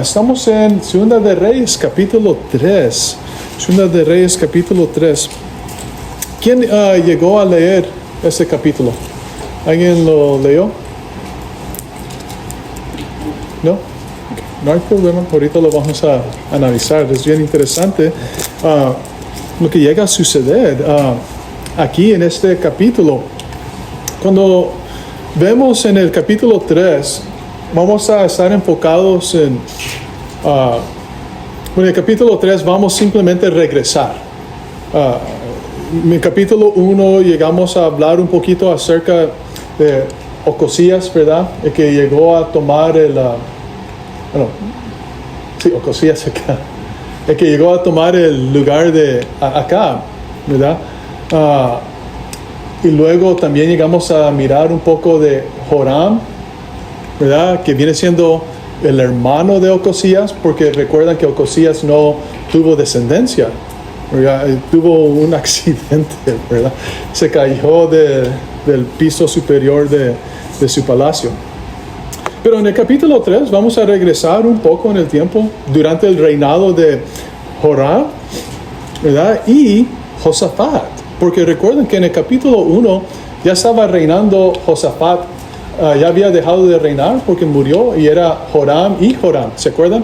Estamos en Segunda de Reyes, capítulo 3. Segunda de Reyes, capítulo 3. ¿Quién llegó a leer este capítulo? ¿Alguien lo leyó? ¿No? Okay. No hay problema, ahorita lo vamos a analizar. Es bien interesante lo que llega a suceder aquí en este capítulo. Cuando vemos en el capítulo 3, vamos a estar enfocados en el capítulo 3 vamos simplemente a regresar. En el capítulo 1 llegamos a hablar un poquito acerca de Ocosías, ¿verdad? El que llegó a tomar Ocosías acá. El que llegó a tomar el lugar de Acab, ¿verdad? Y luego también llegamos a mirar un poco de Joram, ¿verdad? Que viene siendo el hermano de Ocosías, porque recuerdan que Ocosías no tuvo descendencia, ¿verdad? Tuvo un accidente, ¿verdad? Se cayó del piso superior de su palacio. Pero en el capítulo 3 vamos a regresar un poco en el tiempo durante el reinado de Joram, ¿verdad? Y Josafat, porque recuerden que en el capítulo 1 ya estaba reinando Josafat. Ya había dejado de reinar porque murió y era Joram y Joram, ¿se acuerdan?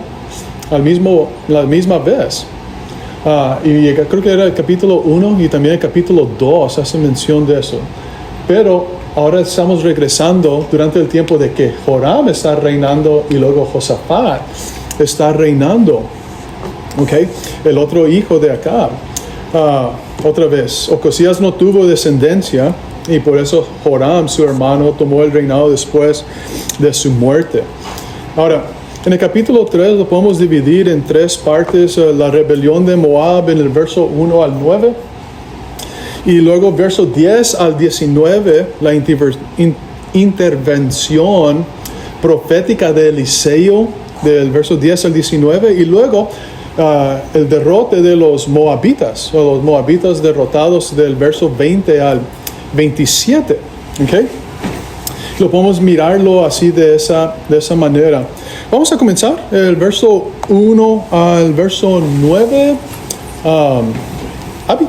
La misma vez. Y creo que era el capítulo 1 y también el capítulo 2 hace mención de eso. Pero ahora estamos regresando durante el tiempo de que Joram está reinando y luego Josafat está reinando. ¿Ok? El otro hijo de Acab. Otra vez, Ocosías no tuvo descendencia. Y por eso Joram, su hermano, tomó el reinado después de su muerte. Ahora, en el capítulo 3 lo podemos dividir en tres partes. La rebelión de Moab en el verso 1 al 9. Y luego verso 10 al 19, la intervención profética de Eliseo, del verso 10 al 19. Y luego el derrote de los moabitas, o los moabitas derrotados del verso 20 al 27, ¿ok? Lo podemos mirarlo así de esa manera. Vamos a comenzar el verso 1 al verso 9. Abi.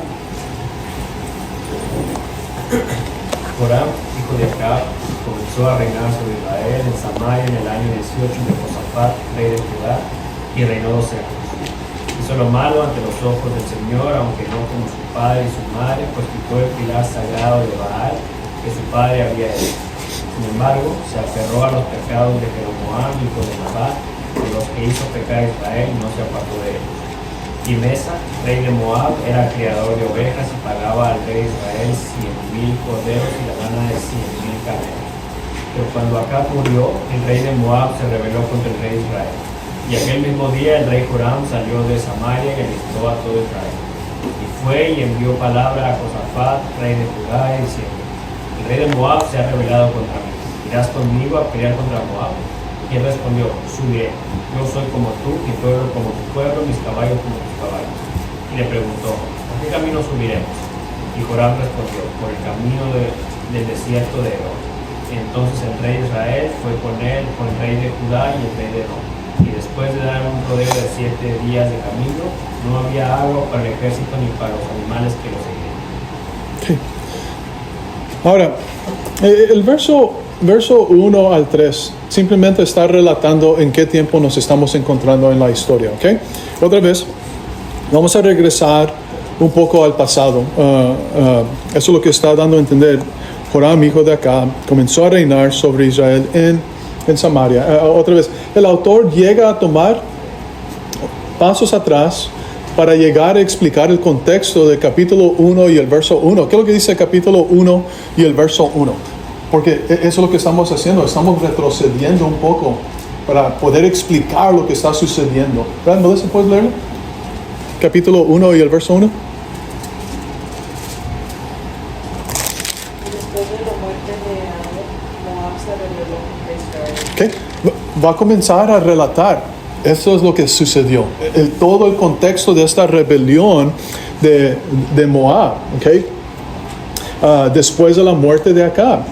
Joram, hijo de Acab, comenzó a reinar sobre Israel en Samaria en el año 18 de Josafat, rey de Judá, y reinó 12 años. Hizo lo malo ante los ojos del Señor, aunque no como su padre y su madre, pues quitó el pilar sagrado de Baal que su padre había hecho. Sin embargo, se aferró a los pecados de Jeroboam, hijo de Nabat, de los que hizo pecar a Israel, y no se apartó de ellos. Y Mesa, rey de Moab, era criador de ovejas y pagaba al rey de Israel 100,000 corderos y la lana de 100,000 carneros. Pero cuando Acab murió, el rey de Moab se rebeló contra el rey de Israel. Y aquel mismo día el rey Joram salió de Samaria y alistó a todo Israel. Y fue y envió palabra a Josafat, rey de Judá, diciendo: el rey de Moab se ha rebelado contra mí. ¿Irás conmigo a pelear contra Moab? Y él respondió: subiré. Yo soy como tú, mi pueblo como tu pueblo, mis caballos como tus caballos. Y le preguntó: ¿por qué camino subiremos? Y Joram respondió: por el camino del desierto de Edom. Entonces el rey de Israel fue con él, con el rey de Judá y el rey de Edom. Y después de dar un rodeo de 7 días de camino, no había agua para el ejército ni para los animales que lo seguían. Okay. Ahora, el verso 1 al 3 simplemente está relatando en qué tiempo nos estamos encontrando en la historia, ¿ok? Otra vez, vamos a regresar un poco al pasado. Eso es lo que está dando a entender. Joram, hijo de Acab, comenzó a reinar sobre Israel en Samaria. Otra vez, el autor llega a tomar pasos atrás para llegar a explicar el contexto del capítulo 1 y el verso 1. ¿Qué es lo que dice el capítulo 1 y el verso 1? Porque eso es lo que estamos haciendo. Estamos retrocediendo un poco para poder explicar lo que está sucediendo. ¿Verdad? ¿Melissa, puedes leerlo? Capítulo 1 y el verso 1. Okay. Va a comenzar a relatar. Eso es lo que sucedió. Todo el contexto de esta rebelión de Moab. Okay. Después de la muerte de Acab.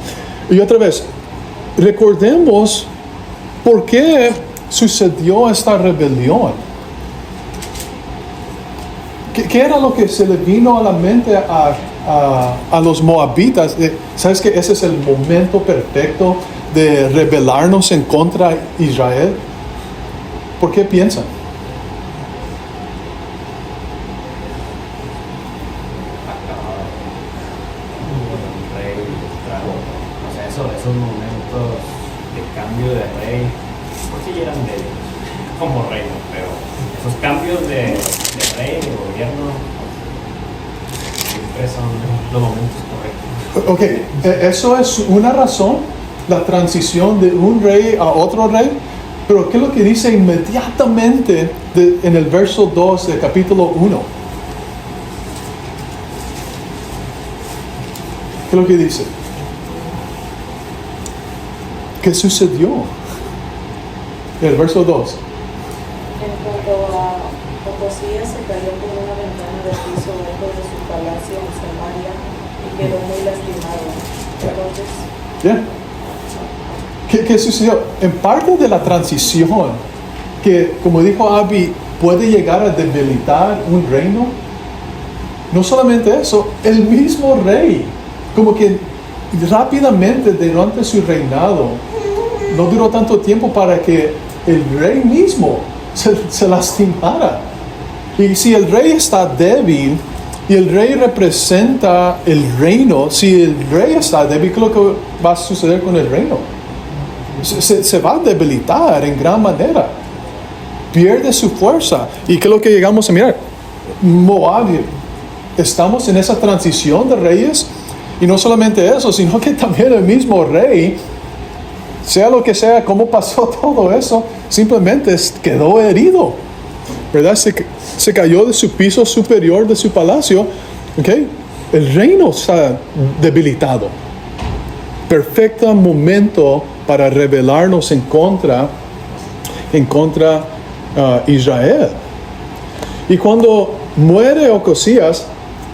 Y otra vez, recordemos por qué sucedió esta rebelión? ¿Qué era lo que se le vino a la mente a los moabitas? ¿Sabes que ese es el momento perfecto de rebelarnos en contra de Israel? ¿Por qué piensan? Esos momentos de cambio de rey, pues sí eran como reinos, pero esos cambios de rey, de gobierno, siempre son los momentos correctos. Ok, eso es una razón, la transición de un rey a otro rey, pero ¿qué es lo que dice inmediatamente en el verso 2 del capítulo 1? ¿Qué es lo que dice? ¿Qué sucedió? El verso 2. En cuanto a Ocosías, se cayó por una ventana del piso lejos de su palacio en Samaria y quedó muy lastimado. Entonces, ¿Qué sucedió? En parte de la transición, que como dijo Abby, puede llegar a debilitar un reino. No solamente eso, el mismo rey, como que rápidamente durante su reinado, no duró tanto tiempo para que el rey mismo se lastimara. Y si el rey está débil y el rey representa el reino, si el rey está débil, ¿qué es lo que va a suceder con el reino? Se va a debilitar en gran manera. Pierde su fuerza. ¿Y qué es lo que llegamos a mirar? Moab, estamos en esa transición de reyes. Y no solamente eso, sino que también el mismo rey, sea lo que sea, cómo pasó todo eso, simplemente quedó herido, ¿verdad? Se cayó de su piso superior de su palacio, ¿ok? El reino está debilitado. Perfecto momento para rebelarnos en contra Israel. Y cuando muere Ocosías,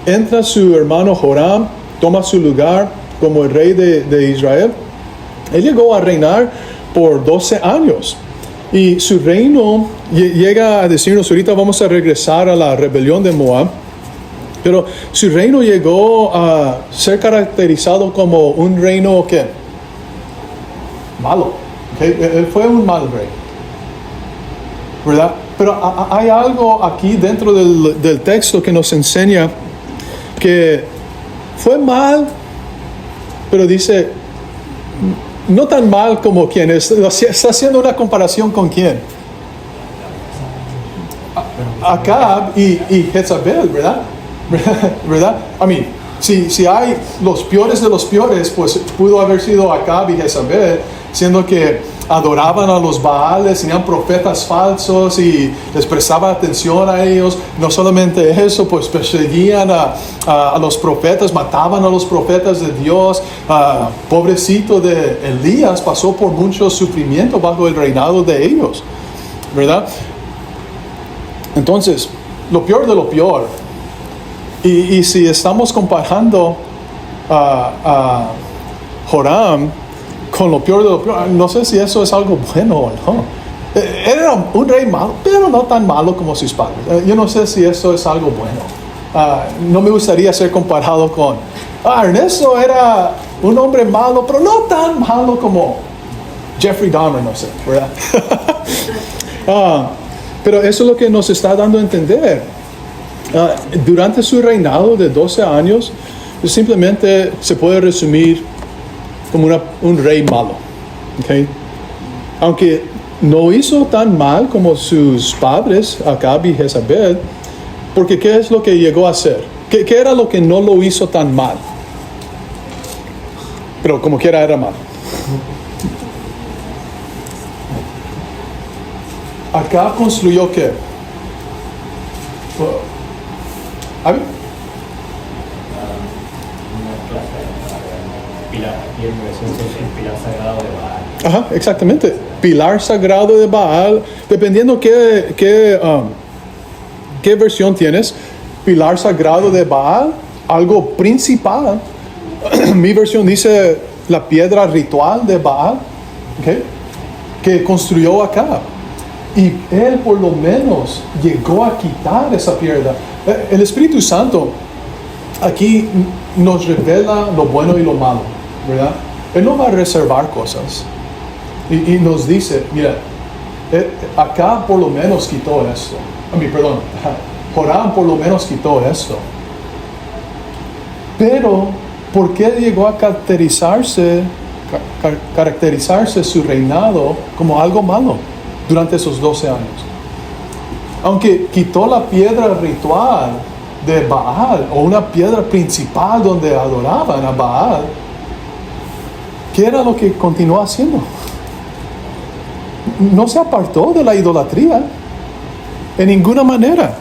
entra su hermano Joram, toma su lugar como el rey de Israel. Él llegó a reinar por 12 años. Y su reino llega a decirnos, ahorita vamos a regresar a la rebelión de Moab, pero su reino llegó a ser caracterizado como un reino que malo. ¿Okay? Él fue un mal rey, ¿verdad? Pero hay algo aquí dentro del texto que nos enseña que fue mal, pero dice, no tan mal como quien es. Está haciendo una comparación con quién. Acab y Jezabel, ¿verdad? ¿Verdad? I mean, si hay los peores de los peores, pues pudo haber sido Acab y Jezabel, siendo que adoraban a los Baales, tenían profetas falsos y les prestaba atención a ellos. No solamente eso, pues perseguían a los profetas, mataban a los profetas de Dios. Pobrecito de Elías pasó por mucho sufrimiento bajo el reinado de ellos, ¿verdad? Entonces, lo peor de lo peor. Y si estamos comparando a Joram con lo peor de lo peor, no sé si eso es algo bueno o no. Era un rey malo, pero no tan malo como sus padres. Yo no sé si eso es algo bueno. No me gustaría ser comparado con Ernesto era un hombre malo, pero no tan malo como Jeffrey Dahmer, no sé, ¿verdad? Pero eso es lo que nos está dando a entender. Durante su reinado de 12 años, simplemente se puede resumir como un rey malo. ¿Okay? Aunque no hizo tan mal como sus padres, Acab y Jezabel, porque ¿qué es lo que llegó a hacer? ¿Qué era lo que no lo hizo tan mal? Pero como quiera era mal. Acab construyó ¿qué? ¿Abi? El pilar sagrado de Baal. Ajá, exactamente. Pilar sagrado de Baal, dependiendo qué versión tienes. Pilar sagrado de Baal, algo principal. Mi versión dice la piedra ritual de Baal, ¿okay? Que construyó acá. Y Él por lo menos llegó a quitar esa piedra. El Espíritu Santo aquí nos revela lo bueno y lo malo, ¿verdad? Él no va a reservar cosas. Y nos dice, mira, acá por lo menos quitó esto. Joram por lo menos quitó esto. Pero, ¿por qué llegó a caracterizarse su reinado como algo malo durante esos 12 años? Aunque quitó la piedra ritual de Baal, o una piedra principal donde adoraban a Baal, ¿qué era lo que continuó haciendo? No se apartó de la idolatría en ninguna manera.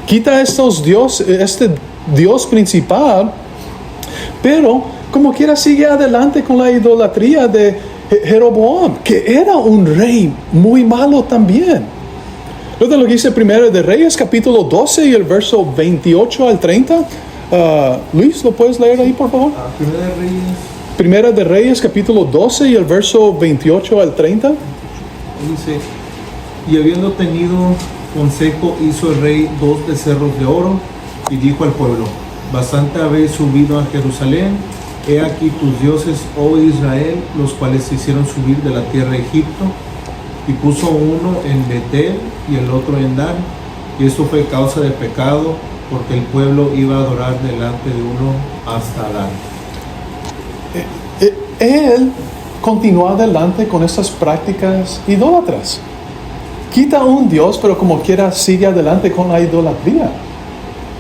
Quita este Dios principal, pero como quiera sigue adelante con la idolatría de Jeroboam, que era un rey muy malo también. Luego lo que dice Primera de Reyes, capítulo 12 y el verso 28 al 30. Luis, ¿lo puedes leer ahí, por favor? Primera de Reyes, capítulo 12 y el verso 28 al 30. Dice, y habiendo tenido consejo, hizo el rey 2 becerros de oro, y dijo al pueblo, bastante habéis subido a Jerusalén, he aquí tus dioses, oh Israel, los cuales se hicieron subir de la tierra de Egipto, y puso uno en Betel y el otro en Dan, y esto fue causa de pecado, porque el pueblo iba a adorar delante de uno hasta Dan. Él continuó adelante con esas prácticas idólatras. Quita un Dios, pero como quiera sigue adelante con la idolatría.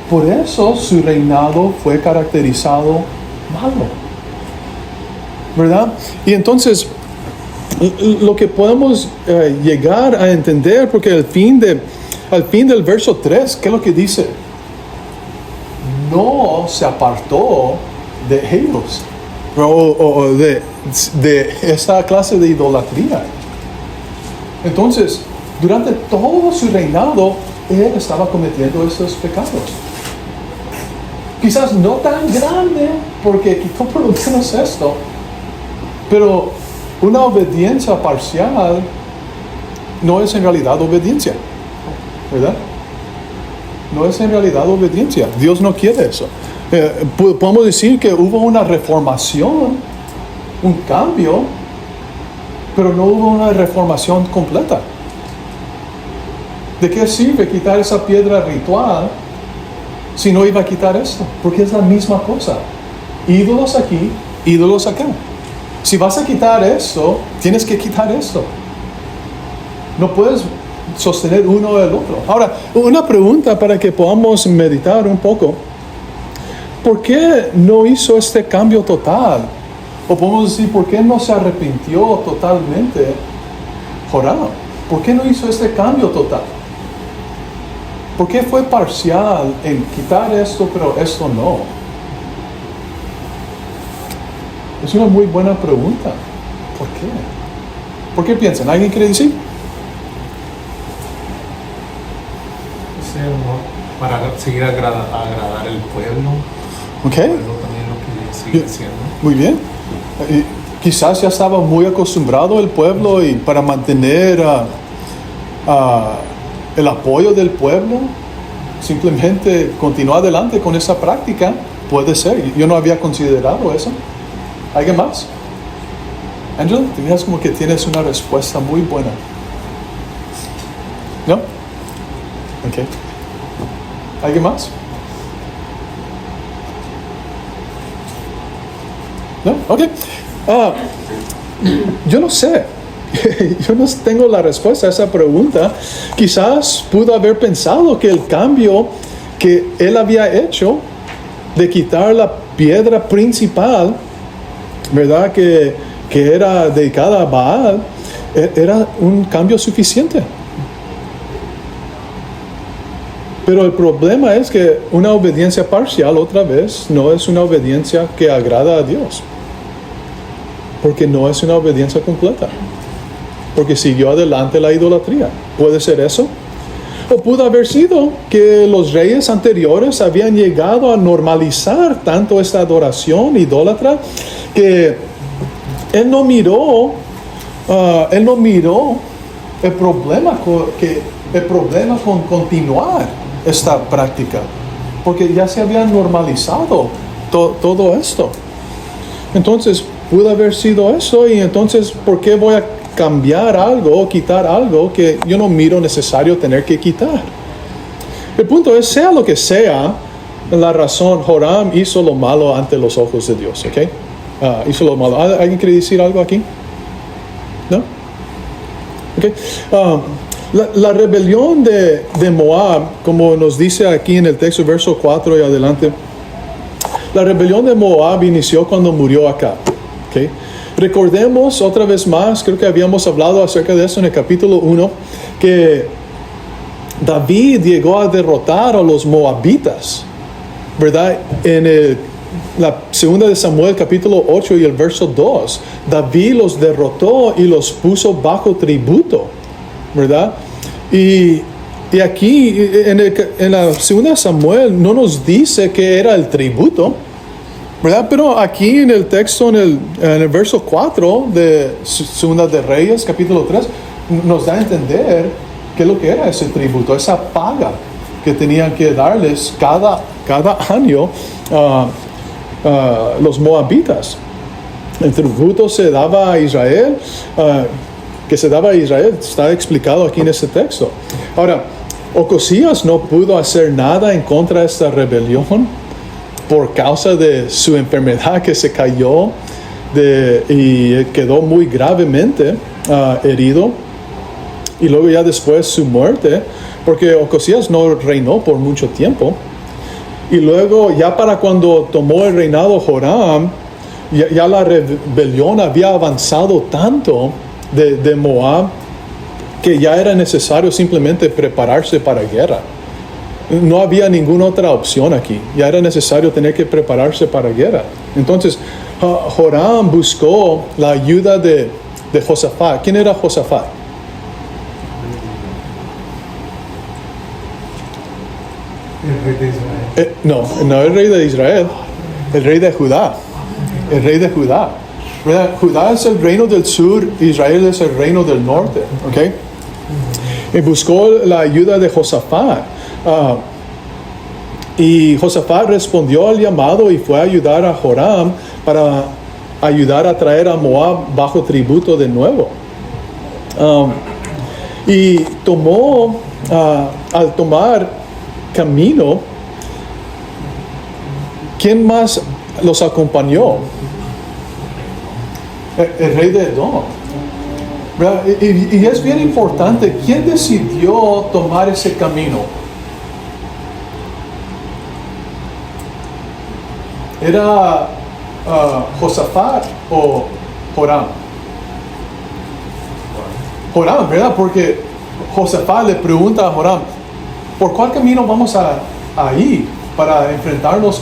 Por eso su reinado fue caracterizado malo, ¿verdad? Y entonces lo que podemos llegar a entender, porque al fin del verso 3, ¿qué es lo que dice? No se apartó de ellos, o de esa clase de idolatría. Entonces, durante todo su reinado, él estaba cometiendo esos pecados. Quizás no tan grande, porque quitó por lo menos esto, pero una obediencia parcial no es en realidad obediencia, ¿verdad? No es en realidad obediencia. Dios no quiere eso. Podemos decir que hubo una reformación, un cambio, pero no hubo una reformación completa. ¿De qué sirve quitar esa piedra ritual si no iba a quitar esto? Porque es la misma cosa. Ídolos aquí, ídolos acá. Si vas a quitar esto, tienes que quitar esto. No puedes sostener uno o el otro. Ahora, una pregunta para que podamos meditar un poco. ¿Por qué no hizo este cambio total? O podemos decir, ¿por qué no se arrepintió totalmente Joram? ¿Por qué no hizo este cambio total? ¿Por qué fue parcial en quitar esto, pero esto no? Es una muy buena pregunta. ¿Por qué? ¿Por qué piensan? ¿Alguien quiere decir? Para seguir agradar al pueblo. Ok. El pueblo también lo que sigue haciendo. Muy bien. Quizás ya estaba muy acostumbrado el pueblo y para mantener el apoyo del pueblo, simplemente continuar adelante con esa práctica. Puede ser. Yo no había considerado eso. ¿Alguien más? Angela, te miras como que tienes una respuesta muy buena. ¿No? Ok. ¿Alguien más? ¿No? Ok. Yo no sé. Yo no tengo la respuesta a esa pregunta. Quizás pudo haber pensado que el cambio que él había hecho de quitar la piedra principal, ¿verdad? Que era dedicada a Baal, era un cambio suficiente. Pero el problema es que una obediencia parcial, otra vez, no es una obediencia que agrada a Dios. Porque no es una obediencia completa. Porque siguió adelante la idolatría. ¿Puede ser eso? O pudo haber sido que los reyes anteriores habían llegado a normalizar tanto esta adoración idólatra que él no miró el problema con continuar esta práctica, porque ya se había normalizado todo esto. Entonces, pudo haber sido eso, y entonces, ¿por qué voy a cambiar algo o quitar algo que yo no miro necesario tener que quitar? El punto es, sea lo que sea, la razón, Joram hizo lo malo ante los ojos de Dios, ¿ok? Hizo lo malo. ¿Alguien quiere decir algo aquí? ¿No? Okay. La rebelión de Moab, como nos dice aquí en el texto, verso 4 y adelante, la rebelión de Moab inició cuando murió Acab. Okay. Recordemos otra vez más, creo que habíamos hablado acerca de eso en el capítulo 1, que David llegó a derrotar a los moabitas, ¿verdad? En la segunda de Samuel, capítulo 8 y el verso 2, David los derrotó y los puso bajo tributo, ¿verdad? Y aquí, en la segunda de Samuel, no nos dice qué era el tributo, ¿verdad? Pero aquí en el texto, en el verso 4 de segunda de Reyes, capítulo 3, nos da a entender qué es lo que era ese tributo, esa paga que tenían que darles cada año los moabitas. El tributo se daba a Israel, está explicado aquí en ese texto. Ahora, Ocosías no pudo hacer nada en contra de esta rebelión por causa de su enfermedad, que se cayó y quedó muy gravemente herido, y luego ya después su muerte, porque Ocosías no reinó por mucho tiempo. Y luego, ya para cuando tomó el reinado Joram, ya la rebelión había avanzado tanto de Moab, que ya era necesario simplemente prepararse para guerra. No había ninguna otra opción aquí. Ya era necesario tener que prepararse para guerra. Entonces, Joram buscó la ayuda de Josafat. ¿Quién era Josafat? El rey de Israel. No el rey de Israel, el rey de Judá. El rey de Judá. ¿Verdad? Judá es el reino del sur, Israel es el reino del norte. ¿Okay? Y buscó la ayuda de Josafat. Y Josafat respondió al llamado y fue a ayudar a Joram para ayudar a traer a Moab bajo tributo de nuevo. Y al tomar camino, ¿quién más los acompañó? El rey de Edom. Y es bien importante, ¿quién decidió tomar ese camino? ¿Era Josafat o Joram? Joram, ¿verdad? Porque Josafat le pregunta a Joram, ¿por cuál camino vamos a ir para enfrentarnos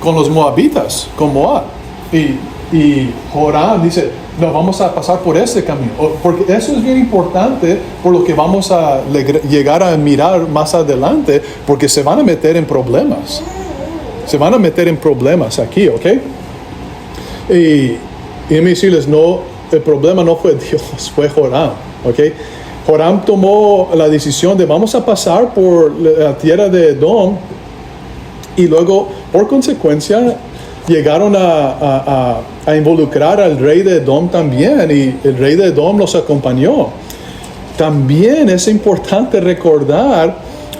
con los moabitas, con Moab? Y Joram dice, no, vamos a pasar por ese camino. Porque eso es bien importante por lo que vamos a llegar a mirar más adelante, porque se van a meter en problemas. Se van a meter en problemas aquí, ¿ok? Y déjenme decirles, no, el problema no fue Dios, fue Joram, ¿ok? Joram tomó la decisión de vamos a pasar por la tierra de Edom, y luego, por consecuencia, llegaron a involucrar al rey de Edom también, y el rey de Edom los acompañó. También es importante recordar,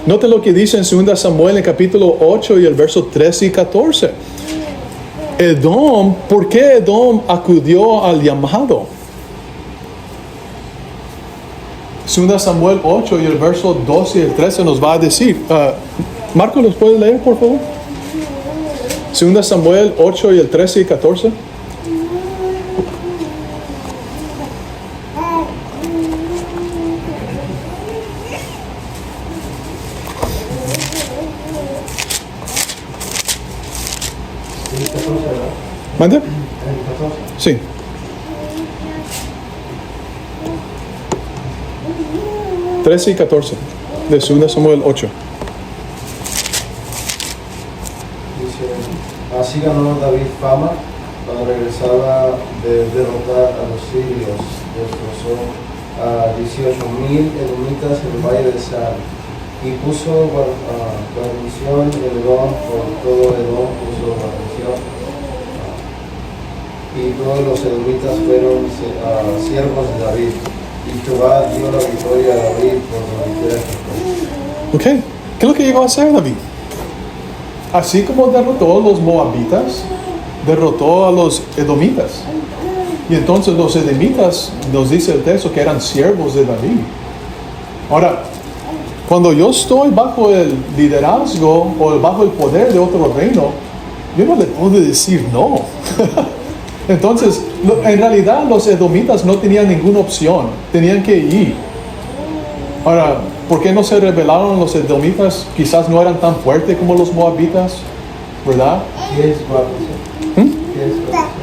noten lo que dice en 2 Samuel, en capítulo 8 y el verso 13 y 14. Edom, ¿por qué Edom acudió al llamado? 2 Samuel 8 y el verso 12 y el 13 nos va a decir. Marco, ¿los puedes leer, por favor? 2 Samuel 8 y el 13 y 14. ¿Mande? Sí. ¿13 y 14 de 2 Samuel 8? Así ganó David fama cuando regresaba de derrotar a los sirios destrozó a 18,000 edomitas en el valle de Sar, y puso guarnición en Edom, por todo Edom puso guarnición, y todos los edomitas fueron siervos de David, y Jehová dio la victoria a David por donde quiera que fue. Ok, ¿qué es lo que llegó a hacer David? Así como derrotó a los moabitas, derrotó a los edomitas. Y entonces los edomitas, nos dice el texto, que eran siervos de David. Ahora, cuando yo estoy bajo el liderazgo o bajo el poder de otro reino, yo no le puedo decir no. Entonces, en realidad los edomitas no tenían ninguna opción, tenían que ir. Ahora, ¿por qué no se rebelaron los edomitas? Quizás no eran tan fuertes como los moabitas, ¿verdad? ¿Qué es guarnición? ¿Qué es guarnición?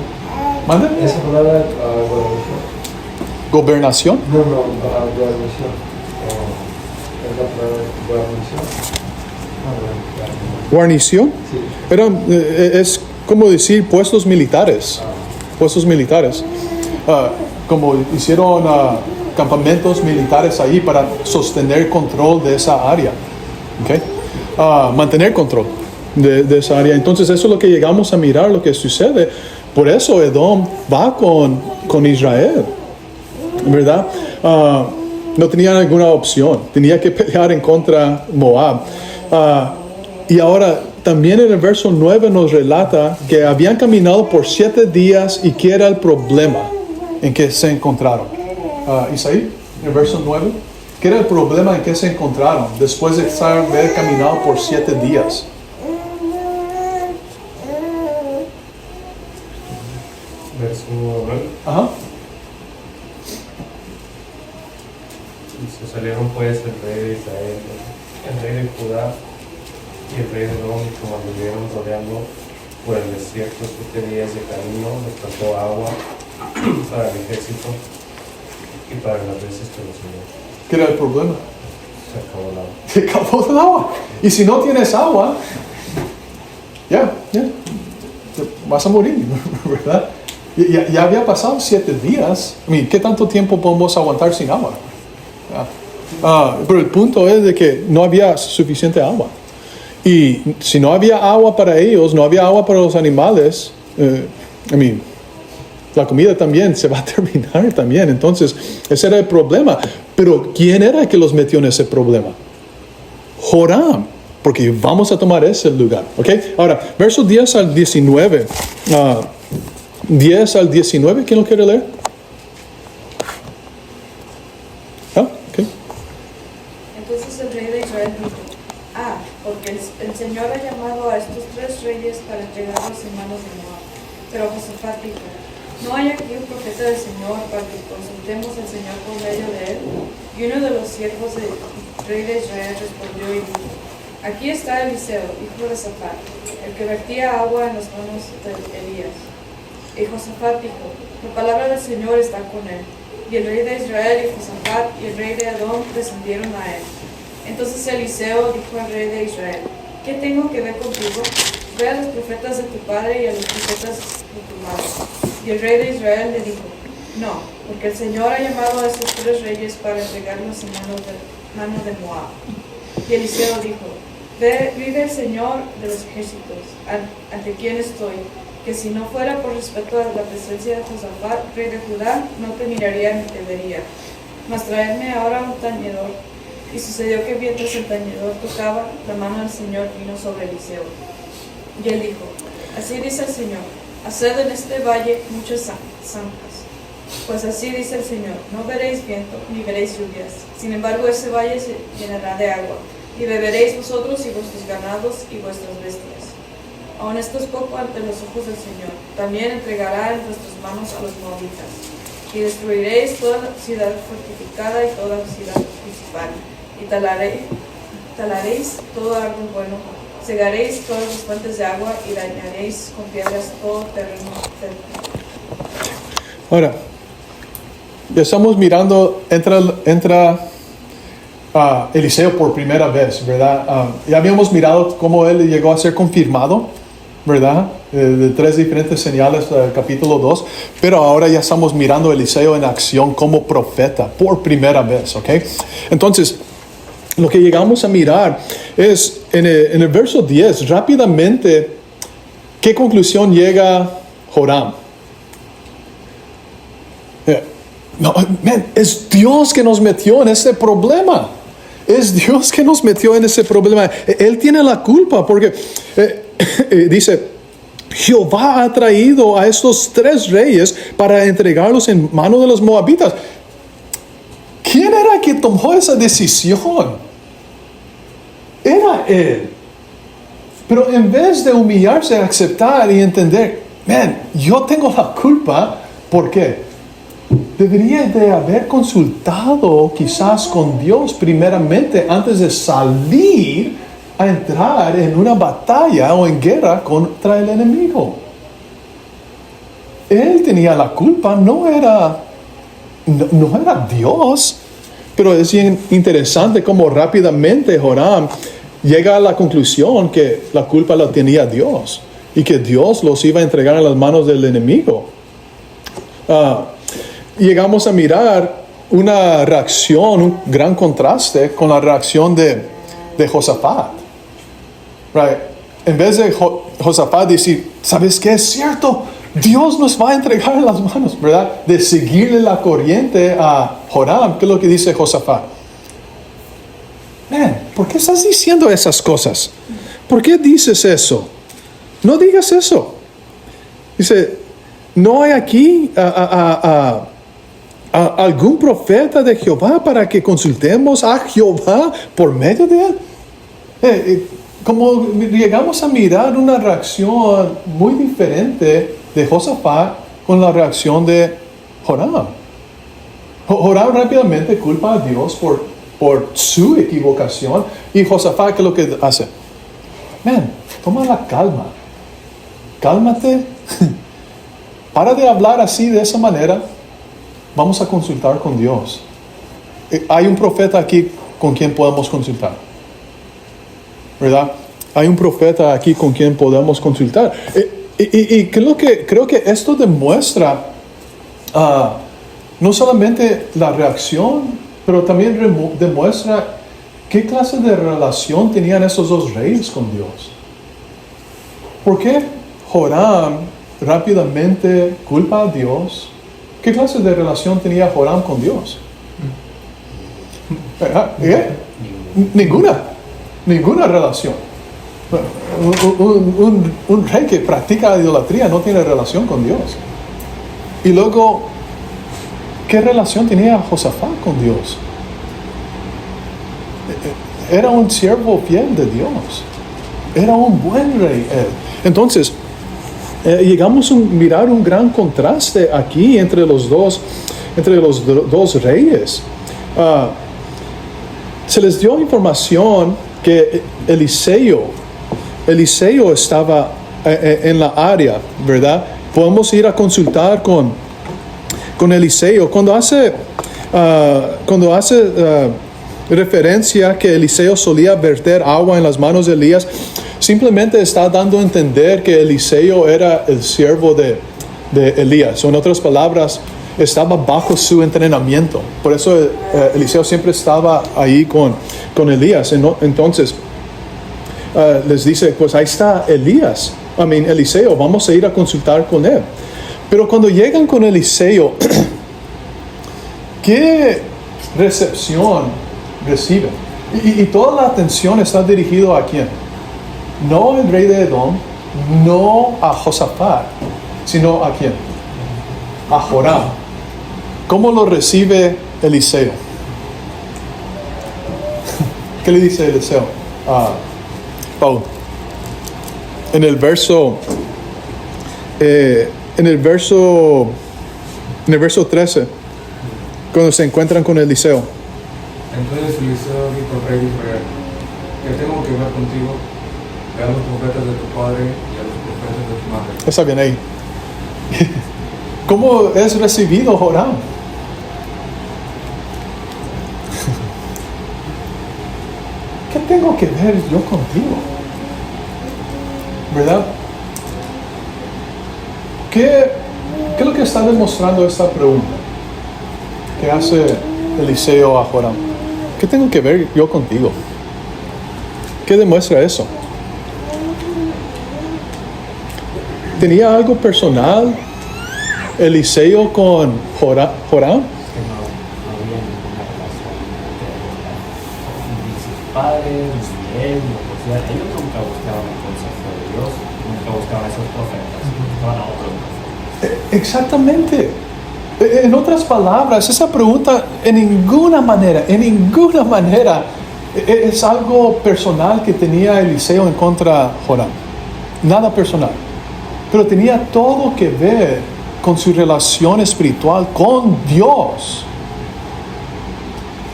¿Mande? Esa palabra, guarnición. ¿Gobernación? No, guarnición. Es la palabra guarnición. ¿Guarnición? Sí. Es como decir puestos militares. Puestos militares. Como hicieron campamentos militares ahí para sostener control de esa área. ¿Okay? Mantener control de esa área. Entonces eso es lo que llegamos a mirar, lo que sucede. Por eso Edom va con Israel, ¿verdad? No tenía ninguna opción, tenía que pelear en contra Moab. Y ahora también en el verso 9 nos relata que habían caminado por 7 días y que era el problema en que se encontraron. Isaí, en el verso 9, ¿qué era el problema en que se encontraron después de haber caminado por 7 días? Verso 9. Ajá. Y se salieron pues el rey de Israel, el rey de Judá y el rey de Edom, y como anduvieron rodeando por el desierto 7 días de camino, les faltó agua para el ejército y para las veces que los unió. ¿Qué era el problema? Se acabó el agua. Se acabó el agua. Y si no tienes agua, ya, vas a morir, ¿verdad? Ya había pasado 7 días. ¿Qué tanto tiempo podemos aguantar sin agua? Pero el punto es de que no había suficiente agua. Y si no había agua para ellos, no había agua para los animales, la comida también se va a terminar también. Entonces, ese era el problema. Pero ¿quién era el que los metió en ese problema? Joram. Porque vamos a tomar ese lugar. ¿Ok? Ahora, versos 10 al 19. 10 al 19, ¿quién lo quiere leer? Okay. Entonces el rey de Israel dijo, porque el Señor ha llamado a estos 3 reyes para entregarlos en manos de Moab. Pero Josafat dijo, ¿no hay aquí un profeta del Señor para que consultemos al Señor por medio de él? Y uno de los siervos del rey de Israel respondió y dijo, aquí está Eliseo, hijo de Safat, el que vertía agua en las manos de Elías. Y Josafat dijo, la palabra del Señor está con él. Y el rey de Israel y Josafat y el rey de Edom descendieron a él. Entonces Eliseo dijo al rey de Israel, ¿qué tengo que ver contigo? Ve a los profetas de tu padre y a los profetas de tu madre. Y el rey de Israel le dijo, no, porque el Señor ha llamado a estos 3 reyes para entregarlos en manos de Moab. Y Eliseo dijo, vive el Señor de los ejércitos, ante quien estoy, que si no fuera por respeto a la presencia de Josafat, rey de Judá, no te miraría ni te vería. Mas traedme ahora un tañedor. Y sucedió que mientras el tañedor tocaba, la mano del Señor vino sobre Eliseo. Y él dijo, así dice el Señor, haced en este valle muchas zanjas. Pues así dice el Señor, no veréis viento, ni veréis lluvias. Sin embargo, ese valle se llenará de agua, y beberéis vosotros y vuestros ganados y vuestras bestias. Aún esto es poco ante los ojos del Señor. También entregará en vuestras manos a los moabitas. Y destruiréis toda ciudad fortificada y toda ciudad principal. Y talaréis todo árbol bueno. Cegaréis todas las fuentes de agua y dañaréis con piedras todo terreno fértil. Ahora, ya estamos mirando, entra Eliseo por primera vez, ¿verdad? Ya habíamos mirado cómo él llegó a ser confirmado, ¿verdad? de 3 diferentes señales del capítulo 2, pero ahora ya estamos mirando a Eliseo en acción como profeta por primera vez, ¿ok? Entonces, lo que llegamos a mirar es en el verso 10, rápidamente, ¿qué conclusión llega Joram? No, man, es Dios que nos metió en ese problema. Es Dios que nos metió en ese problema. Él tiene la culpa porque dice, Jehová ha traído a estos 3 reyes para entregarlos en manos de los moabitas. ¿Quién era que tomó esa decisión? Era él. Pero en vez de humillarse, aceptar y entender, man, yo tengo la culpa, ¿por qué? Debería de haber consultado quizás con Dios primeramente antes de salir a entrar en una batalla o en guerra contra el enemigo. Él tenía la culpa, no era Dios. Pero es bien interesante cómo rápidamente Joram llega a la conclusión que la culpa la tenía Dios y que Dios los iba a entregar en las manos del enemigo. Llegamos a mirar una reacción, un gran contraste con la reacción de Josafat. Right? En vez de Josafat decir, ¿sabes qué? Es cierto, Dios nos va a entregar en las manos, ¿verdad? De seguirle la corriente a Joram. ¿Qué es lo que dice Josafat? Man, ¿por qué estás diciendo esas cosas? ¿Por qué dices eso? No digas eso. Dice, ¿no hay aquí algún profeta de Jehová para que consultemos a Jehová por medio de él? Como llegamos a mirar una reacción muy diferente de Josafat con la reacción de Joram. Joram rápidamente culpa a Dios por su equivocación, y Josafat, ¿qué es lo que hace? Man, toma la calma. Cálmate. Para de hablar así, de esa manera. Vamos a consultar con Dios. Hay un profeta aquí con quien podemos consultar, ¿verdad? Hay un profeta aquí con quien podemos consultar. Y creo que esto demuestra no solamente la reacción, pero también demuestra qué clase de relación tenían esos 2 reyes con Dios. ¿Por qué Joram rápidamente culpa a Dios? ¿Qué clase de relación tenía Joram con Dios? Ninguna relación. Un rey que practica la idolatría no tiene relación con Dios. Y luego, ¿qué relación tenía Josafat con Dios? Era un siervo fiel de Dios. Era un buen rey él. Entonces, llegamos a mirar un gran contraste aquí entre los dos reyes. Se les dio información que Eliseo estaba en la área, ¿verdad? Podemos ir a consultar con Eliseo. Cuando hace referencia que Eliseo solía verter agua en las manos de Elías, simplemente está dando a entender que Eliseo era el siervo de Elías. O en otras palabras, estaba bajo su entrenamiento. Por eso Eliseo siempre estaba ahí con Elías. Entonces, les dice, pues ahí está Eliseo, vamos a ir a consultar con él. Pero cuando llegan con Eliseo, ¿qué recepción reciben? Y toda la atención está dirigida a quién. No el rey de Edom, no a Josafat, sino a quién. A Joram. ¿Cómo lo recibe Eliseo? ¿Qué le dice Eliseo? Paul. En el verso 13, cuando se encuentran con Eliseo. Entonces Eliseo dijo al rey de Israel: ¿qué tengo que ver contigo? Ve a los profetas de tu padre y a los profetas de tu madre. Está bien ahí. ¿Cómo es recibido Joram? ¿Qué tengo que ver yo contigo? ¿Verdad? ¿Qué es lo que está demostrando esta pregunta que hace Eliseo a Joram? ¿Qué tengo que ver yo contigo? ¿Qué demuestra eso? ¿Tenía algo personal Eliseo con Joram? Que no había ninguna relación entre sus padres, ni él, ni la sociedad. Ellos nunca buscaban el consejo de Dios, nunca buscaban a esos profetas, buscaban a otros profetas. Exactamente. En otras palabras, esa pregunta en ninguna manera es algo personal que tenía Eliseo en contra de Joram. Nada personal. Pero tenía todo que ver con su relación espiritual con Dios.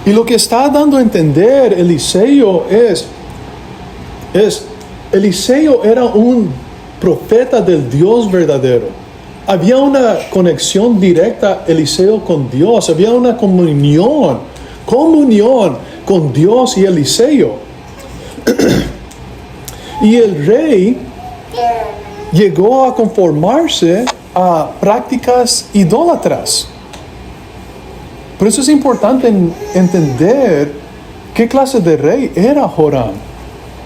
Y lo que está dando a entender Eliseo es Eliseo era un profeta del Dios verdadero. Había una conexión directa Eliseo con Dios. Había una comunión con Dios y Eliseo. Y el rey llegó a conformarse a prácticas idólatras. Por eso es importante entender qué clase de rey era Joram.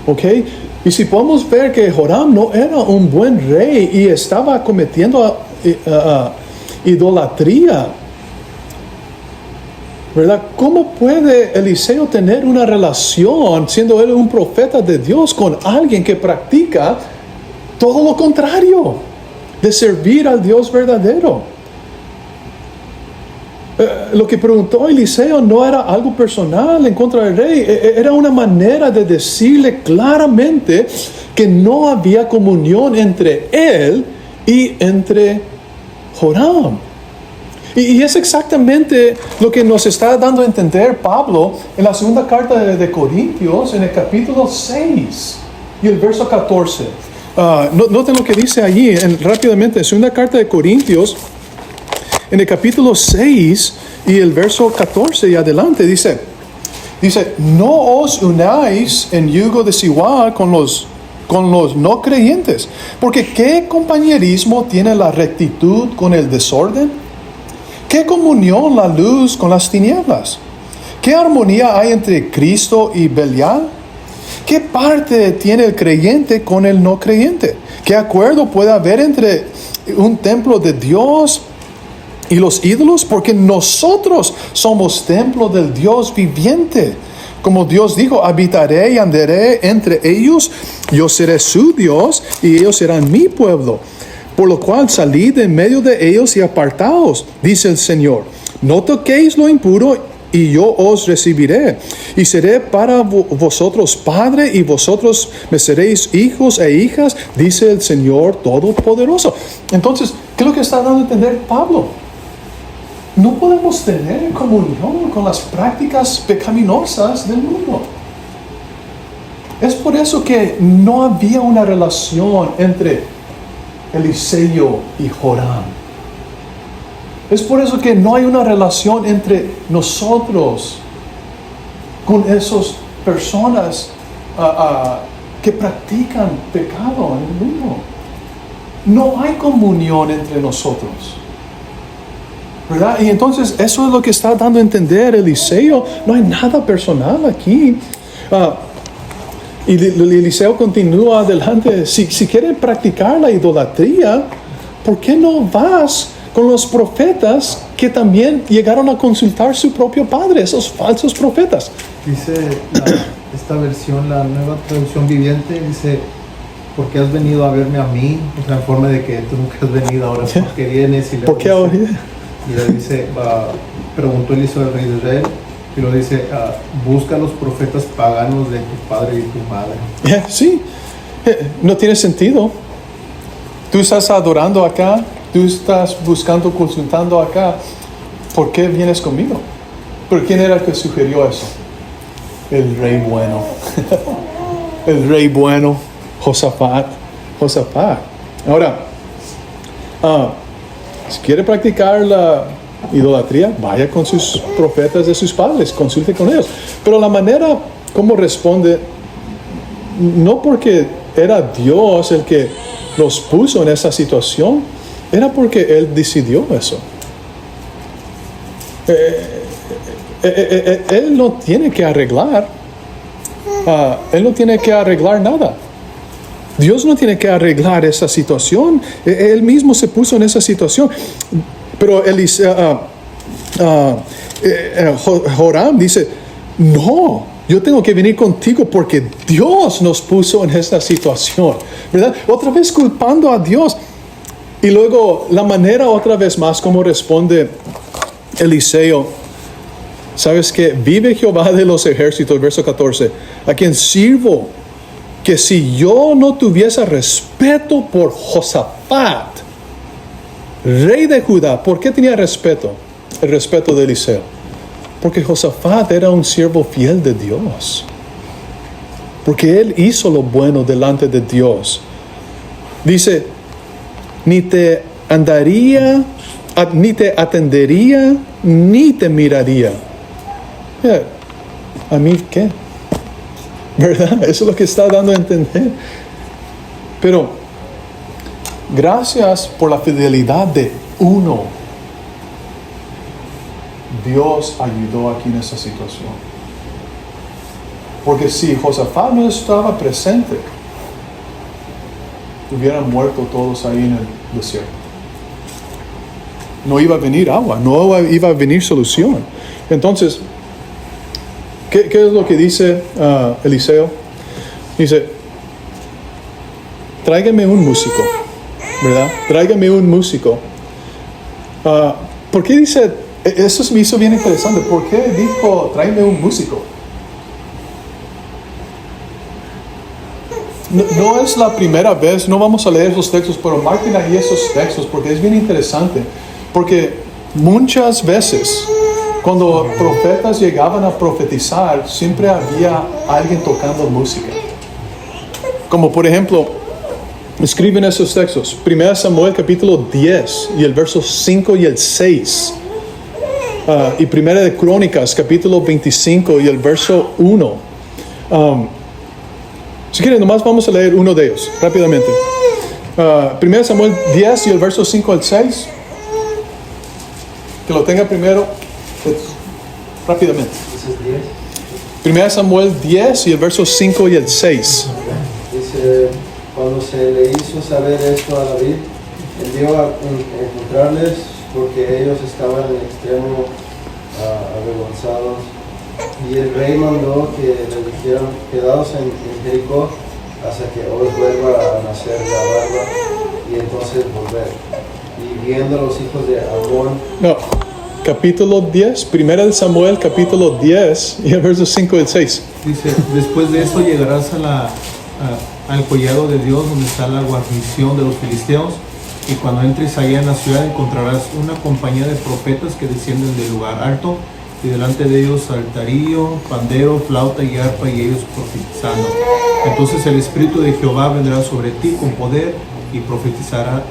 ¿Ok? Y si podemos ver que Joram no era un buen rey y estaba cometiendo idolatría, ¿verdad? ¿Cómo puede Eliseo tener una relación, siendo él un profeta de Dios, con alguien que practica todo lo contrario de servir al Dios verdadero? Lo que preguntó Eliseo no era algo personal en contra del rey, era una manera de decirle claramente que no había comunión entre él y entre Joram. Y es exactamente lo que nos está dando a entender Pablo en la segunda carta de Corintios, en el capítulo 6 y el verso 14. Noten lo que dice allí, rápidamente, segunda carta de Corintios, en el capítulo 6 y el verso 14 y adelante, dice, no os unáis en yugo desigual con los no creyentes, porque ¿qué compañerismo tiene la rectitud con el desorden? ¿Qué comunión la luz con las tinieblas? ¿Qué armonía hay entre Cristo y Belial? ¿Qué parte tiene el creyente con el no creyente? ¿Qué acuerdo puede haber entre un templo de Dios y los ídolos? Porque nosotros somos templo del Dios viviente. Como Dios dijo, habitaré y andaré entre ellos, yo seré su Dios y ellos serán mi pueblo. Por lo cual salid en medio de ellos y apartaos, dice el Señor. No toquéis lo impuro y yo os recibiré. Y seré para vosotros padre y vosotros me seréis hijos e hijas, dice el Señor Todopoderoso. Entonces, ¿qué es lo que está dando a entender Pablo? No podemos tener comunión con las prácticas pecaminosas del mundo. Es por eso que no había una relación entre Eliseo y Joram. Es por eso que no hay una relación entre nosotros con esas personas que practican pecado en el mundo. No hay comunión entre nosotros, ¿verdad? Y entonces eso es lo que está dando a entender Eliseo. No hay nada personal aquí. Y Eliseo continúa adelante. Si quieren practicar la idolatría, ¿por qué no vas con los profetas que también llegaron a consultar su propio padre, esos falsos profetas? Dice esta versión, la nueva traducción viviente, dice, porque has venido a verme a mí, o sea, en forma de que tú nunca has venido, ahora porque vienes y le ¿Por qué ahora? Y le dice, preguntó Eliseo al rey de Israel, y lo dice, busca a los profetas paganos de tu padre y tu madre. Sí, no tiene sentido. Tú estás adorando acá, tú estás buscando, consultando acá. ¿Por qué vienes conmigo? ¿Pero quién era el que sugirió eso? El rey bueno. El rey bueno, Josafat. Ahora, si quiere practicar la idolatría, vaya con sus profetas de sus padres, consulte con ellos. Pero la manera como responde, no porque era Dios el que los puso en esa situación, era porque Él decidió eso. Él no tiene que arreglar. Él no tiene que arreglar nada. Dios no tiene que arreglar esa situación. Él mismo se puso en esa situación. Pero Joram dice, no, yo tengo que venir contigo porque Dios nos puso en esta situación, ¿verdad? Otra vez culpando a Dios. Y luego la manera otra vez más como responde Eliseo. ¿Sabes qué? Vive Jehová de los ejércitos, verso 14, a quien sirvo, que si yo no tuviese respeto por Josafat, rey de Judá, ¿por qué tenía respeto? El respeto de Eliseo. Porque Josafat era un siervo fiel de Dios. Porque él hizo lo bueno delante de Dios. Dice, ni te atendería, ni te miraría. ¿A mí qué? ¿Verdad? Eso es lo que está dando a entender. Pero, gracias por la fidelidad de uno, Dios ayudó aquí en esta situación. Porque si Josafat no estaba presente, hubieran muerto todos ahí en el desierto. No iba a venir agua, no iba a venir solución. Entonces, ¿qué es lo que dice Eliseo? Dice, tráigame un músico, ¿verdad? Tráigame un músico. ¿Por qué dice? Eso me hizo bien interesante. ¿Por qué dijo, tráeme un músico? No es la primera vez, no vamos a leer esos textos, pero marquen ahí esos textos porque es bien interesante. Porque muchas veces, cuando profetas llegaban a profetizar, siempre había alguien tocando música. Como por ejemplo, escriben esos textos. 1 Samuel capítulo 10 y el verso 5 y el 6. Y 1 de Crónicas capítulo 25 y el verso 1. Si quieren, nomás vamos a leer uno de ellos rápidamente. 1 Samuel 10 y el verso 5 al 6. Que lo tenga primero rápidamente. 1 Samuel 10 y el verso 5 y el 6. Dice, cuando se le hizo saber esto a David, envió a encontrarles porque ellos estaban en extremo avergonzados. Y el rey mandó que les dijeran, quedaos en Jericó hasta que os vuelva a nacer la barba y entonces volver. Y viendo los hijos de Amón. No, capítulo 10, 1 Samuel capítulo 10 y el verso 5 y el 6. Dice, después de esto llegarás al collado de Dios donde está la guarnición de los filisteos, y cuando entres allá en la ciudad encontrarás una compañía de profetas que descienden del lugar alto, y delante de ellos saltarío, pandero, flauta y arpa, y ellos profetizando. Entonces el Espíritu de Jehová vendrá sobre ti con poder, y profetizarás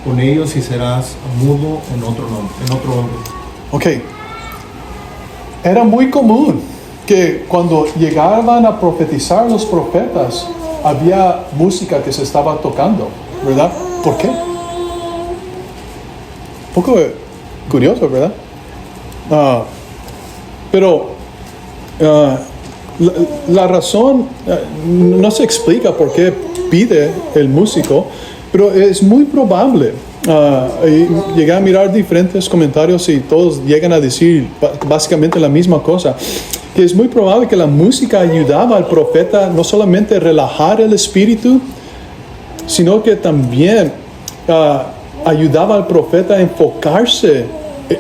con ellos, y serás mudo en otro hombre. Ok. Era muy común que cuando llegaban a profetizar los profetas, había música que se estaba tocando, ¿verdad? ¿Por qué? Un poco curioso, ¿verdad? Pero la razón no se explica por qué pide el músico, pero es muy probable. Llegué a mirar diferentes comentarios y todos llegan a decir básicamente la misma cosa, que es muy probable que la música ayudaba al profeta no solamente a relajar el espíritu, sino que también ayudaba al profeta a enfocarse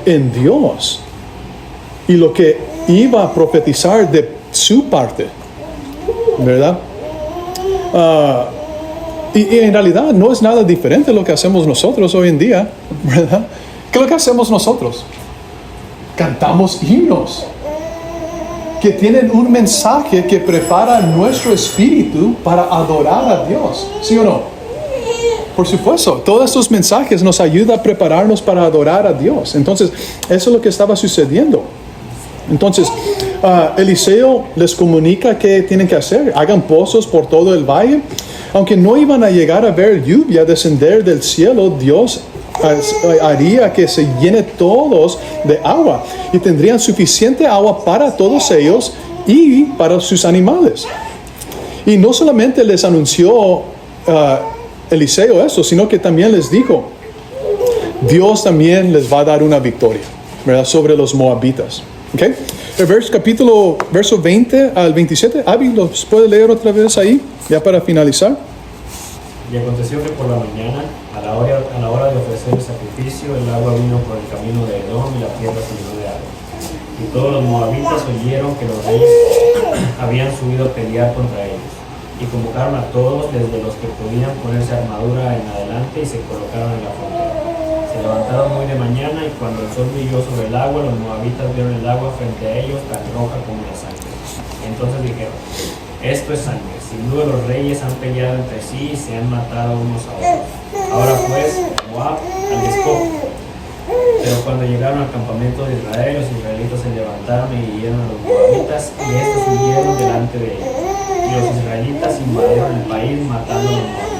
en Dios y lo que iba a profetizar de su parte, ¿verdad? Y en realidad no es nada diferente de lo que hacemos nosotros hoy en día, ¿verdad? ¿Qué es lo que hacemos nosotros? Cantamos himnos que tienen un mensaje que prepara nuestro espíritu para adorar a Dios, ¿sí o no? Por supuesto, todos estos mensajes nos ayudan a prepararnos para adorar a Dios. Entonces, eso es lo que estaba sucediendo. Entonces, Eliseo les comunica qué tienen que hacer. Hagan pozos por todo el valle. Aunque no iban a llegar a ver lluvia descender del cielo, Dios haría que se llene todos de agua y tendrían suficiente agua para todos ellos y para sus animales. Y no solamente les anunció Eliseo eso, sino que también les dijo, Dios también les va a dar una victoria, ¿verdad? Sobre los moabitas. ¿Okay? El verso 20 al 27, Abby, ¿los puede leer otra vez ahí? Ya para finalizar. Y aconteció que por la mañana, a la hora de ofrecer el sacrificio, el agua vino por el camino de Edom y la tierra se llenó de agua. Y todos los moabitas oyeron que los reyes habían subido a pelear contra ellos. Y convocaron a todos, desde los que podían ponerse armadura en adelante, y se colocaron en la frontera. Se levantaron muy de mañana, y cuando el sol brilló sobre el agua, los moabitas vieron el agua frente a ellos tan roja como la sangre. Entonces dijeron, esto es sangre. Sin duda los reyes han peleado entre sí y se han matado unos a otros. Ahora pues, Moab al despojo. Pero cuando llegaron al campamento de Israel, los israelitas se levantaron y hirieron a los moabitas, y estos huyeron delante de ellos. Y los israelitas invadieron el país matando a los moabitas.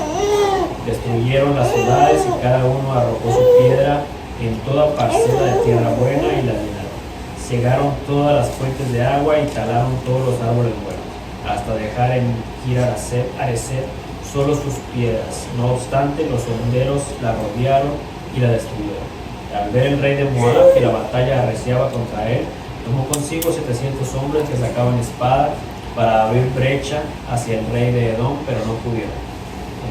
Destruyeron las ciudades y cada uno arrojó su piedra en toda parcela de tierra buena y la llenaron. Cegaron todas las fuentes de agua y talaron todos los árboles buenos, hasta dejar en Kir-Hareset solo sus piedras. No obstante, los honderos la rodearon y la destruyeron. Al ver el rey de Moab que la batalla arreciaba contra él, tomó consigo 700 hombres que sacaban espada para abrir brecha hacia el rey de Edom, pero no pudieron.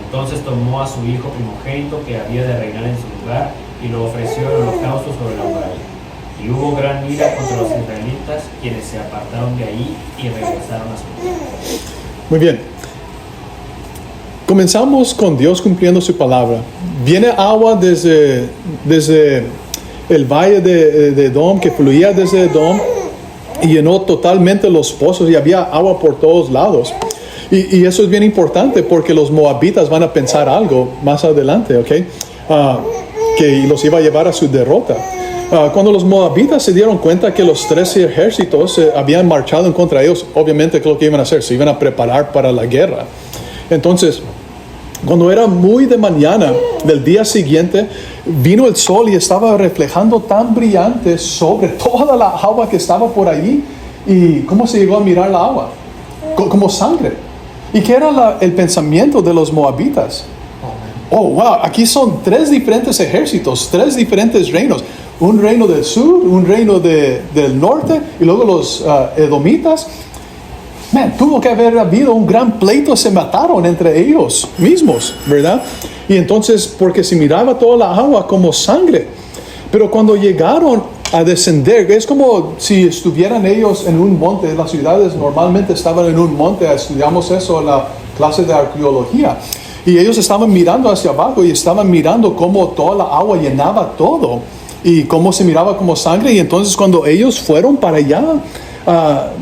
Entonces tomó a su hijo primogénito que había de reinar en su lugar y lo ofreció en holocausto sobre la muralla. Y hubo gran ira contra los israelitas, quienes se apartaron de ahí y regresaron a su tierra. Muy bien. Comenzamos con Dios cumpliendo su palabra. Viene agua desde el valle de Edom, que fluía desde Edom, y llenó totalmente los pozos y había agua por todos lados. Y eso es bien importante porque los moabitas van a pensar algo más adelante, ¿ok? Que los iba a llevar a su derrota. Cuando los moabitas se dieron cuenta que los 13 ejércitos habían marchado en contra de ellos, obviamente, ¿qué es lo que iban a hacer? Se iban a preparar para la guerra. Entonces, cuando era muy de mañana del día siguiente, vino el sol y estaba reflejando tan brillante sobre toda la agua que estaba por allí. ¿Y cómo se llegó a mirar la agua? Como sangre. ¿Y qué era el pensamiento de los moabitas? Oh, wow, aquí son 3 diferentes ejércitos, 3 diferentes reinos. Un reino del sur, un reino del norte, y luego los edomitas. Tuvo que haber habido un gran pleito, se mataron entre ellos mismos, ¿verdad? Y entonces, porque se miraba toda la agua como sangre. Pero cuando llegaron a descender, es como si estuvieran ellos en un monte. Las ciudades normalmente estaban en un monte, estudiamos eso en la clase de arqueología. Y ellos estaban mirando hacia abajo y estaban mirando cómo toda la agua llenaba todo y cómo se miraba como sangre. Y entonces cuando ellos fueron para allá,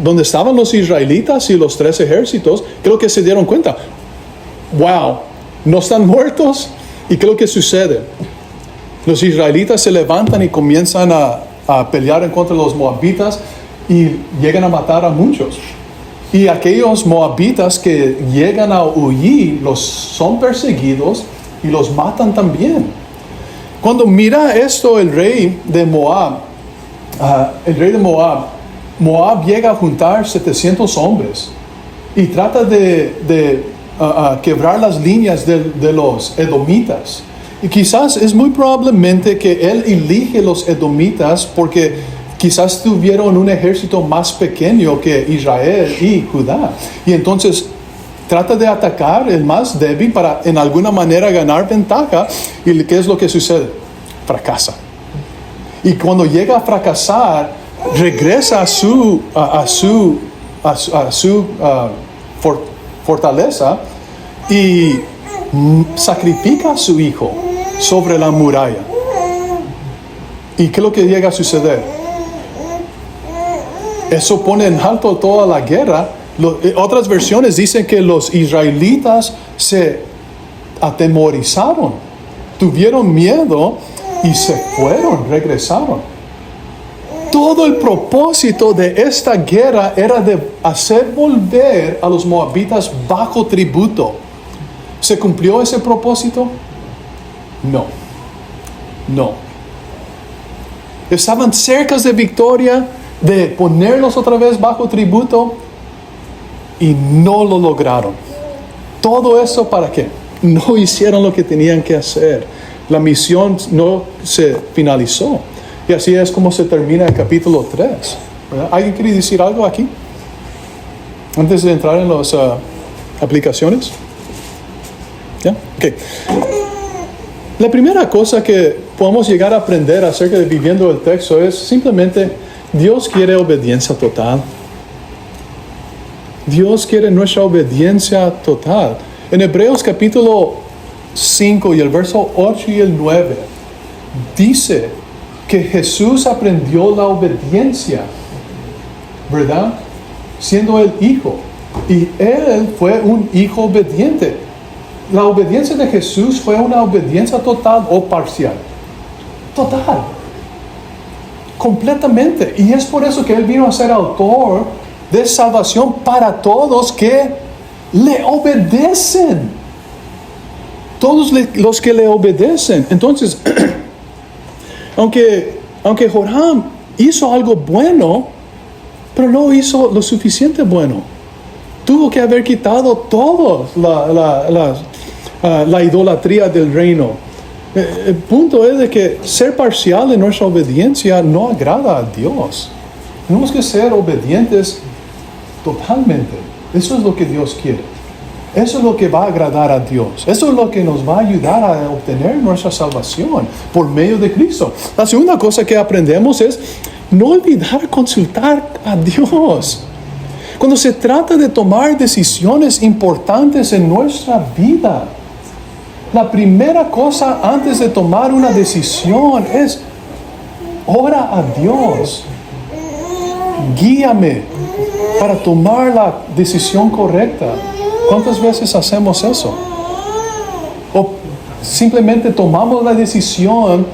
donde estaban los israelitas y los 3 ejércitos, creo que se dieron cuenta, wow, no están muertos. ¿Y qué es lo que sucede? Los israelitas se levantan y comienzan a pelear en contra de los moabitas y llegan a matar a muchos. Y aquellos moabitas que llegan a huir, son perseguidos y los matan también. Cuando mira esto el rey de Moab, Moab llega a juntar 700 hombres y trata de quebrar las líneas de los edomitas. Y quizás es muy probablemente que él elige los edomitas porque quizás tuvieron un ejército más pequeño que Israel y Judá. Y entonces trata de atacar el más débil para en alguna manera ganar ventaja. ¿Y qué es lo que sucede? Fracasa. Y cuando llega a fracasar, regresa a su fortaleza y sacrifica a su hijo sobre la muralla. ¿Y qué es lo que llega a suceder? Eso pone en alto toda la guerra. Otras versiones dicen que los israelitas se atemorizaron, tuvieron miedo y se fueron, regresaron. Todo el propósito de esta guerra era de hacer volver a los moabitas bajo tributo. ¿Se cumplió ese propósito? No. No. Estaban cerca de victoria, de ponerlos otra vez bajo tributo, y no lo lograron. ¿Todo eso para qué? No hicieron lo que tenían que hacer. La misión no se finalizó. Y así es como se termina el capítulo 3. ¿Verdad? ¿Alguien quiere decir algo aquí? Antes de entrar en las aplicaciones. ¿Ya? Ok. La primera cosa que podemos llegar a aprender acerca de viviendo el texto es simplemente Dios quiere obediencia total. Dios quiere nuestra obediencia total. En Hebreos capítulo 5 y el verso 8 y el 9 dice que Jesús aprendió la obediencia, ¿verdad? Siendo el hijo. Y él fue un hijo obediente. La obediencia de Jesús fue una obediencia total o parcial. Total. Completamente. Y es por eso que él vino a ser autor de salvación para todos que le obedecen. Todos los que le obedecen. Entonces, aunque Joram hizo algo bueno, pero no hizo lo suficiente bueno. Tuvo que haber quitado todo la idolatría del reino. El punto es de que ser parcial en nuestra obediencia no agrada a Dios. Tenemos que ser obedientes totalmente. Eso es lo que Dios quiere. Eso es lo que va a agradar a Dios. Eso es lo que nos va a ayudar a obtener nuestra salvación por medio de Cristo. La segunda cosa que aprendemos es no olvidar consultar a Dios. Cuando se trata de tomar decisiones importantes en nuestra vida, la primera cosa antes de tomar una decisión es ora a Dios. Guíame para tomar la decisión correcta. ¿Cuántas veces hacemos eso? O simplemente tomamos la decisión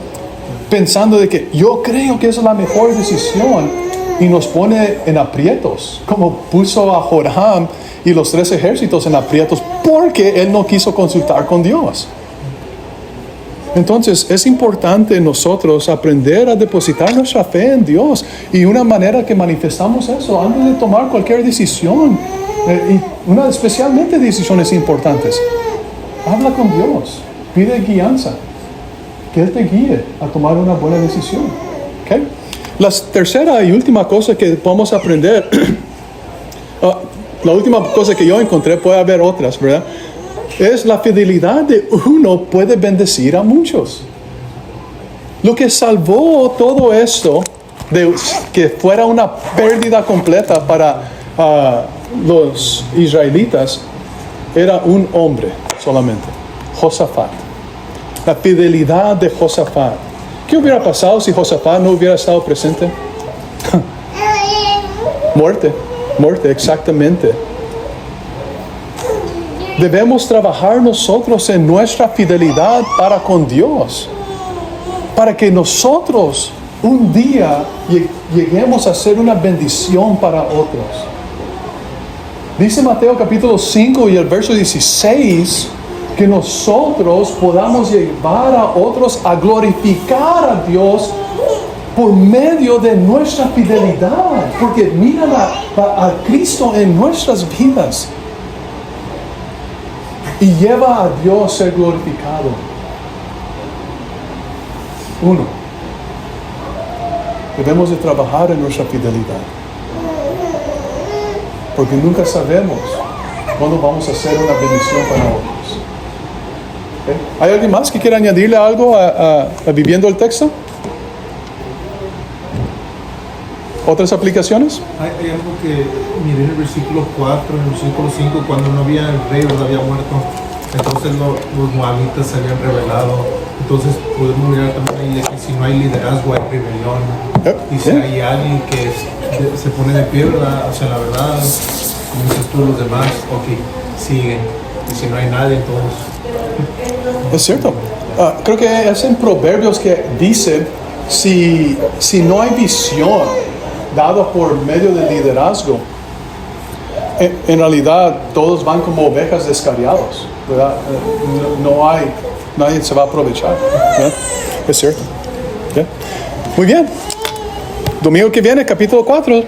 pensando de que yo creo que esa es la mejor decisión y nos pone en aprietos, como puso a Joram y los 3 ejércitos en aprietos porque él no quiso consultar con Dios. Entonces es importante nosotros aprender a depositar nuestra fe en Dios, y una manera que manifestamos eso antes de tomar cualquier decisión, y especialmente decisiones importantes, habla con Dios, pide guianza, que Él te guíe a tomar una buena decisión. ¿Okay? La tercera y última cosa que podemos aprender, la última cosa que yo encontré, puede haber otras, ¿verdad? Es la fidelidad de uno puede bendecir a muchos. Lo que salvó todo esto de que fuera una pérdida completa para los israelitas era un hombre solamente, Josafat. La fidelidad de Josafat. ¿Qué hubiera pasado si Josafat no hubiera estado presente? Muerte, exactamente. Debemos trabajar nosotros en nuestra fidelidad para con Dios, para que nosotros un día lleguemos a ser una bendición para otros. Dice Mateo capítulo 5 y el verso 16 que nosotros podamos llevar a otros a glorificar a Dios por medio de nuestra fidelidad, porque miran a Cristo en nuestras vidas y lleva a Dios a ser glorificado. Uno, debemos de trabajar en nuestra fidelidad, porque nunca sabemos cuándo vamos a ser una bendición para otros. ¿Okay? ¿Hay alguien más que quiera añadirle algo a viviendo el texto? ¿Otras aplicaciones? Hay algo que miré en el versículo 4, en el versículo 5, cuando no había el rey, ¿verdad? Había muerto. Entonces los moabitas se habían rebelado. Entonces podemos mirar también ahí de que si no hay liderazgo hay rebelión. Y si hay alguien que se pone de pie, ¿verdad? O sea, la verdad, como dices tú, los demás, ok, siguen. Y si no hay nadie, entonces... Es cierto. Creo que es en Proverbios que dice, si no hay visión dado por medio del liderazgo, en realidad todos van como ovejas descarriados. ¿verdad? Nadie se va a aprovechar, ¿verdad? Es cierto. ¿Ya? Muy bien. Domingo que viene, capítulo 4.